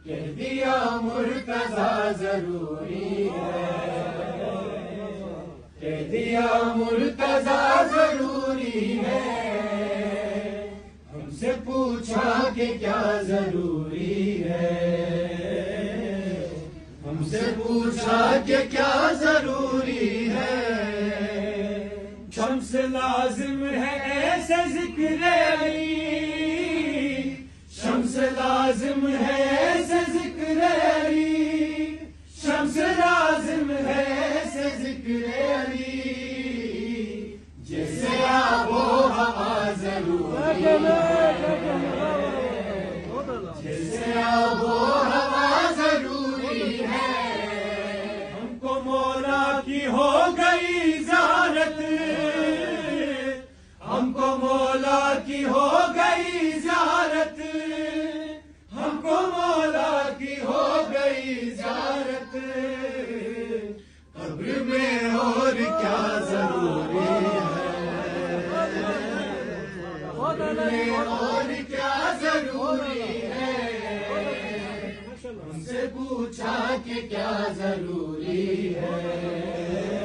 کہہ دیا مرتضیٰ ضروری ہے، کہہ دیا مرتضیٰ ضروری ہے، ہم سے پوچھا کہ کیا ضروری ہے، ہم سے پوچھا کہ کیا ضروری ہے، شمس لازم ہے ایسے ذکر علی، شمس لازم ہے ایسے ذکر علی، شمس لازم ہے ایسے ذکر علی، جیسے آب و ہوا ضروری ہے، جیسے آب و ہوا ضروری ہے، ہم کو مولا کی ہو گئی زیارت، ہم کو مولا کی ہو گئی زیارت، ہم کو مولا کی ہو گئی زیارت، قبر میں اور کیا ضروری ہے، قبر میں اور کیا ضروری ہے، ہم سے پوچھا کہ کیا ضروری ہے۔